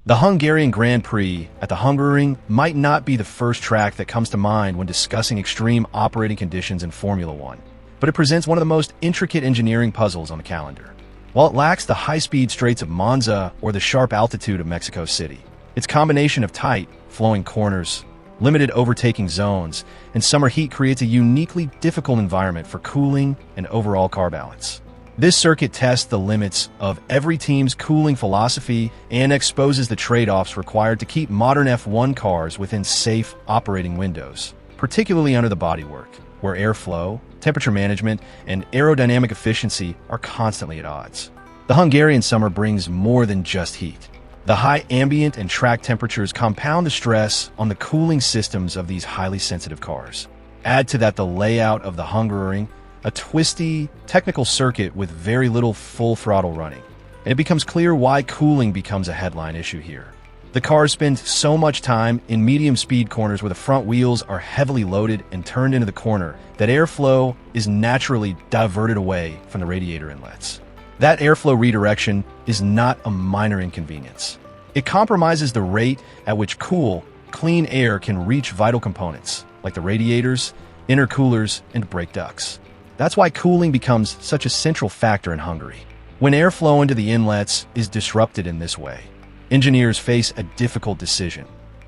The Hungarian Grand Prix at the Hungaroring might not be the first track that comes to mind when discussing extreme operating conditions in Formula One, but it presents one of the most intricate engineering puzzles on the calendar. While it lacks the high-speed straights of Monza or the sharp altitude of Mexico City, its combination of tight, flowing corners, limited overtaking zones, and summer heat creates a uniquely difficult environment for cooling and overall car balance. This circuit tests the limits of every team's cooling philosophy and exposes the trade-offs required to keep modern F1 cars within safe operating windows, particularly under the bodywork, where airflow, temperature management, and aerodynamic efficiency are constantly at odds. The Hungarian summer brings more than just heat. The high ambient and track temperatures compound the stress on the cooling systems of these highly sensitive cars. Add to that the layout of the Hungaroring, a twisty, technical circuit with very little full throttle running, and it becomes clear why cooling becomes a headline issue here. The cars spend so much time in medium-speed corners where the front wheels are heavily loaded and turned into the corner that airflow is naturally diverted away from the radiator inlets. That airflow redirection is not a minor inconvenience. It compromises the rate at which cool, clean air can reach vital components, like the radiators, intercoolers, and brake ducts. That's why cooling becomes such a central factor in Hungary. When airflow into the inlets is disrupted in this way, engineers face a difficult decision.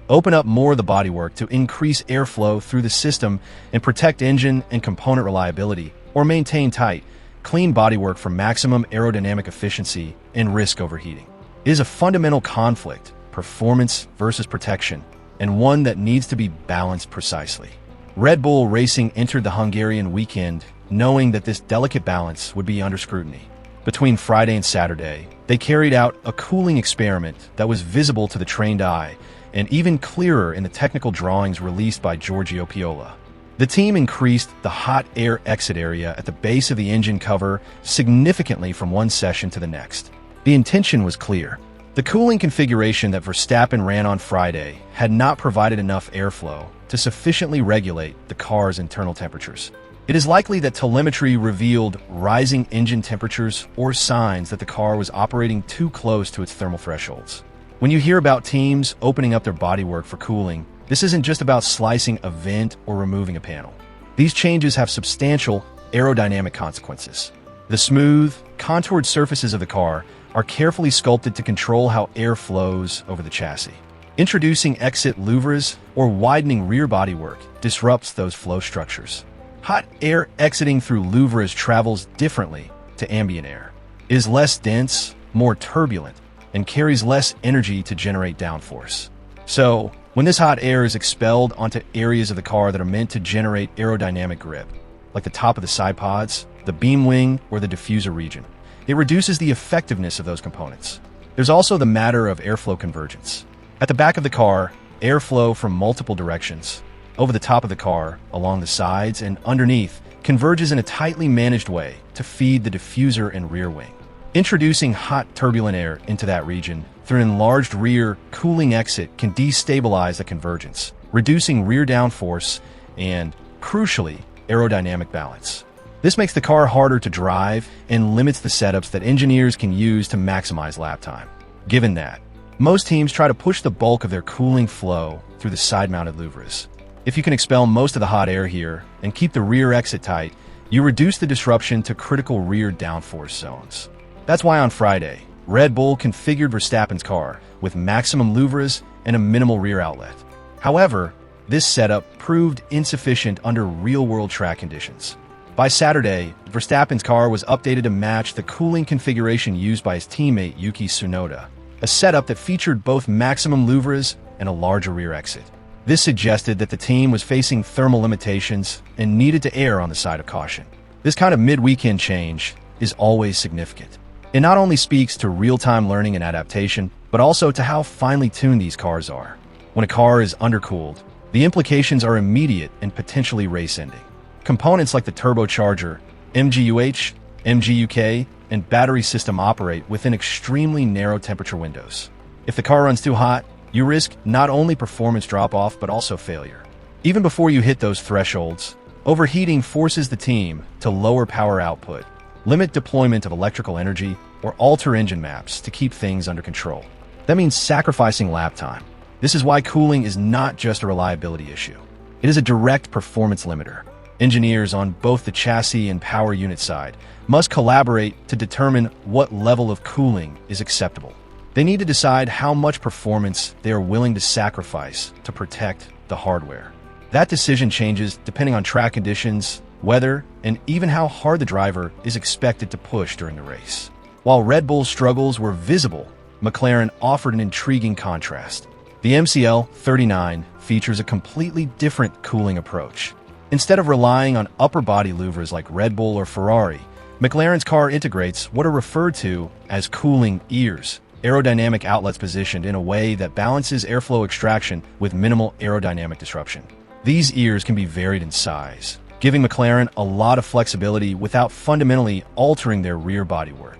Open up more of the bodywork to increase airflow through the system and protect engine and component reliability, or maintain tight, clean bodywork for maximum aerodynamic efficiency and risk overheating. It is a fundamental conflict, performance versus protection, and one that needs to be balanced precisely. Red Bull Racing entered the Hungarian weekend knowing that this delicate balance would be under scrutiny. Between Friday and Saturday, they carried out a cooling experiment that was visible to the trained eye and even clearer in the technical drawings released by Giorgio Piola. The team increased the hot air exit area at the base of the engine cover significantly from one session to the next. The intention was clear. The cooling configuration that Verstappen ran on Friday had not provided enough airflow to sufficiently regulate the car's internal temperatures. It is likely that telemetry revealed rising engine temperatures or signs that the car was operating too close to its thermal thresholds. When you hear about teams opening up their bodywork for cooling, this isn't just about slicing a vent or removing a panel. These changes have substantial aerodynamic consequences. The smooth, contoured surfaces of the car are carefully sculpted to control how air flows over the chassis. Introducing exit louvres or widening rear bodywork disrupts those flow structures. Hot air exiting through louvres travels differently to ambient air. It is less dense, more turbulent, and carries less energy to generate downforce. So, when this hot air is expelled onto areas of the car that are meant to generate aerodynamic grip, like the top of the side pods, the beam wing, or the diffuser region, it reduces the effectiveness of those components. There's also the matter of airflow convergence. At the back of the car, airflow from multiple directions, over the top of the car, along the sides, and underneath, converges in a tightly managed way to feed the diffuser and rear wing. Introducing hot turbulent air into that region through an enlarged rear cooling exit can destabilize the convergence, reducing rear downforce and, crucially, aerodynamic balance. This makes the car harder to drive and limits the setups that engineers can use to maximize lap time. Given that, most teams try to push the bulk of their cooling flow through the side-mounted louvres. If you can expel most of the hot air here and keep the rear exit tight, you reduce the disruption to critical rear downforce zones. That's why on Friday, Red Bull configured Verstappen's car with maximum louvres and a minimal rear outlet. However, this setup proved insufficient under real-world track conditions. By Saturday, Verstappen's car was updated to match the cooling configuration used by his teammate Yuki Tsunoda, a setup that featured both maximum louvres and a larger rear exit. This suggested that the team was facing thermal limitations and needed to err on the side of caution. This kind of mid-weekend change is always significant. It not only speaks to real-time learning and adaptation, but also to how finely tuned these cars are. When a car is undercooled, the implications are immediate and potentially race-ending. Components like the turbocharger, MGUH, MGUK, and battery system operate within extremely narrow temperature windows. If the car runs too hot, you risk not only performance drop-off but also failure. Even before you hit those thresholds, overheating forces the team to lower power output, limit deployment of electrical energy, or alter engine maps to keep things under control. That means sacrificing lap time. This is why cooling is not just a reliability issue. It is a direct performance limiter. Engineers on both the chassis and power unit side must collaborate to determine what level of cooling is acceptable. They need to decide how much performance they are willing to sacrifice to protect the hardware. That decision changes depending on track conditions, weather, and even how hard the driver is expected to push during the race. While Red Bull's struggles were visible, McLaren offered an intriguing contrast. The MCL39 features a completely different cooling approach. Instead of relying on upper body louvers like Red Bull or Ferrari, McLaren's car integrates what are referred to as cooling ears, aerodynamic outlets positioned in a way that balances airflow extraction with minimal aerodynamic disruption. These ears can be varied in size, giving McLaren a lot of flexibility without fundamentally altering their rear bodywork.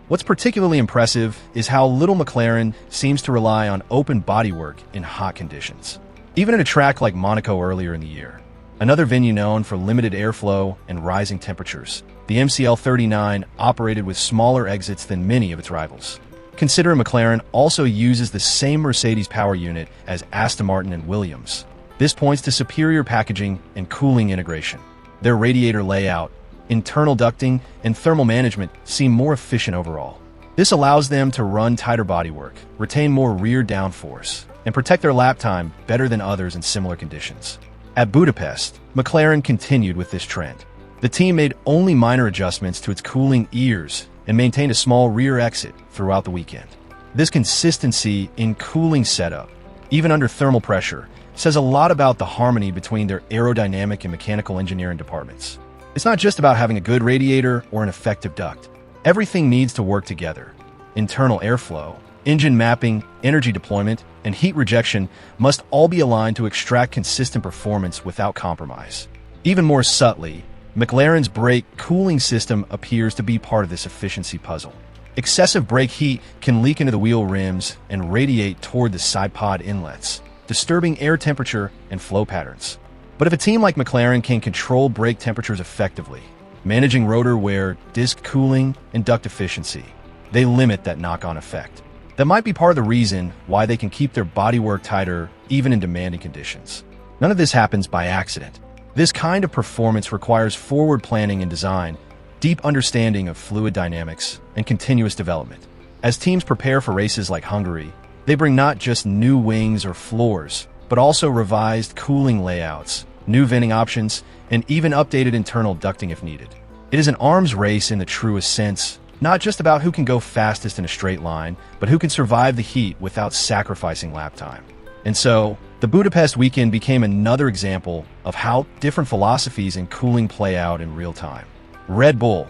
What's particularly impressive is how little McLaren seems to rely on open bodywork in hot conditions. Even at a track like Monaco earlier in the year, another venue known for limited airflow and rising temperatures, the MCL39 operated with smaller exits than many of its rivals. Consider McLaren also uses the same Mercedes power unit as Aston Martin and Williams. This points to superior packaging and cooling integration. Their radiator layout, internal ducting, and thermal management seem more efficient overall. This allows them to run tighter bodywork, retain more rear downforce, and protect their lap time better than others in similar conditions. At Budapest, McLaren continued with this trend. The team made only minor adjustments to its cooling ears and maintained a small rear exit throughout the weekend. This consistency in cooling setup, even under thermal pressure, says a lot about the harmony between their aerodynamic and mechanical engineering departments. It's not just about having a good radiator or an effective duct. Everything needs to work together. Internal airflow, engine mapping, energy deployment, and heat rejection must all be aligned to extract consistent performance without compromise. Even more subtly, McLaren's brake cooling system appears to be part of this efficiency puzzle. Excessive brake heat can leak into the wheel rims and radiate toward the side pod inlets, disturbing air temperature and flow patterns. But if a team like McLaren can control brake temperatures effectively, managing rotor wear, disc cooling, and duct efficiency, they limit that knock-on effect. That might be part of the reason why they can keep their bodywork tighter even in demanding conditions. None of this happens by accident. This kind of performance requires forward planning and design, deep understanding of fluid dynamics, and continuous development. As teams prepare for races like Hungary, they bring not just new wings or floors, but also revised cooling layouts, new venting options, and even updated internal ducting if needed. It is an arms race in the truest sense, not just about who can go fastest in a straight line, but who can survive the heat without sacrificing lap time. And so, the Budapest weekend became another example of how different philosophies in cooling play out in real time. Red Bull,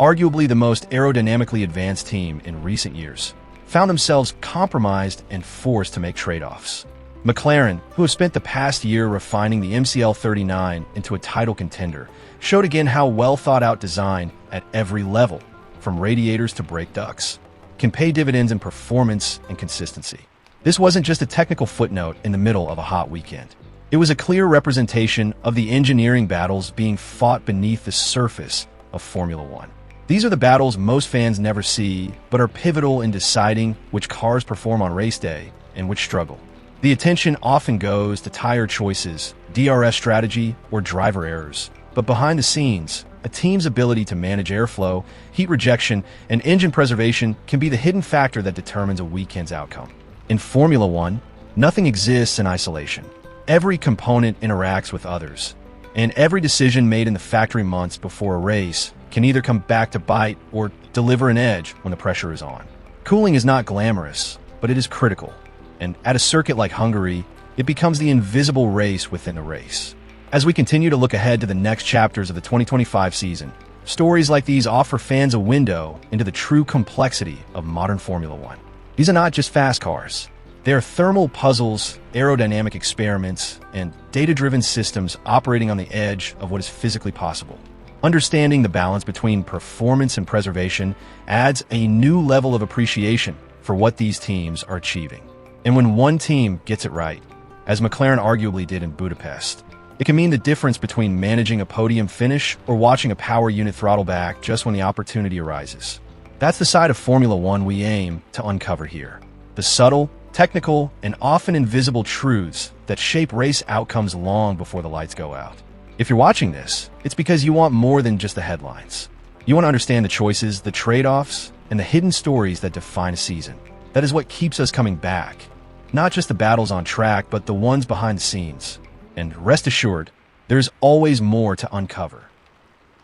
arguably the most aerodynamically advanced team in recent years, found themselves compromised and forced to make trade-offs. McLaren, who have spent the past year refining the MCL39 into a title contender, showed again how well-thought-out design at every level, from radiators to brake ducts, can pay dividends in performance and consistency. This wasn't just a technical footnote in the middle of a hot weekend. It was a clear representation of the engineering battles being fought beneath the surface of Formula One. These are the battles most fans never see, but are pivotal in deciding which cars perform on race day and which struggle. The attention often goes to tire choices, DRS strategy, or driver errors. But behind the scenes, a team's ability to manage airflow, heat rejection, and engine preservation can be the hidden factor that determines a weekend's outcome. In Formula One, nothing exists in isolation. Every component interacts with others, and every decision made in the factory months before a race can either come back to bite or deliver an edge when the pressure is on. Cooling is not glamorous, but it is critical. And at a circuit like Hungary, it becomes the invisible race within a race. As we continue to look ahead to the next chapters of the 2025 season, stories like these offer fans a window into the true complexity of modern Formula One. These are not just fast cars. They are thermal puzzles, aerodynamic experiments, and data-driven systems operating on the edge of what is physically possible. Understanding the balance between performance and preservation adds a new level of appreciation for what these teams are achieving. And when one team gets it right, as McLaren arguably did in Budapest, it can mean the difference between managing a podium finish or watching a power unit throttle back just when the opportunity arises. That's the side of Formula One we aim to uncover here. the subtle, technical, and often invisible truths that shape race outcomes long before the lights go out. If you're watching this, it's because you want more than just the headlines. You want to understand the choices, the trade-offs, and the hidden stories that define a season. That is what keeps us coming back. Not just the battles on track, but the ones behind the scenes. And rest assured, there's always more to uncover.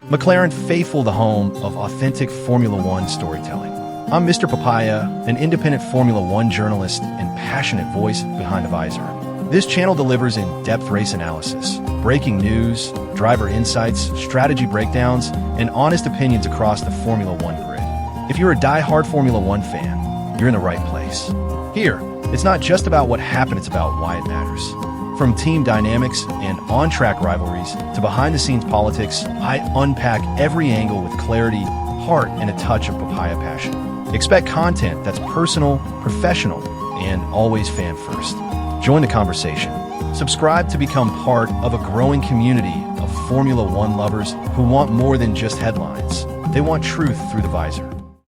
McLaren, faithful the home of authentic Formula One storytelling. I'm Mr. Papaya, an independent Formula One journalist and passionate voice behind the visor. This channel delivers in-depth race analysis, breaking news, driver insights, strategy breakdowns, and honest opinions across the Formula One grid. If you're a die-hard Formula One fan, you're in the right place. Here, it's not just about what happened, it's about why it matters. From team dynamics and on-track rivalries to behind-the-scenes politics, I unpack every angle with clarity, heart, and a touch of papaya passion. Expect content that's personal, professional, and always fan-first. Join the conversation. Subscribe to become part of a growing community of Formula One lovers who want more than just headlines. They want truth through the visor.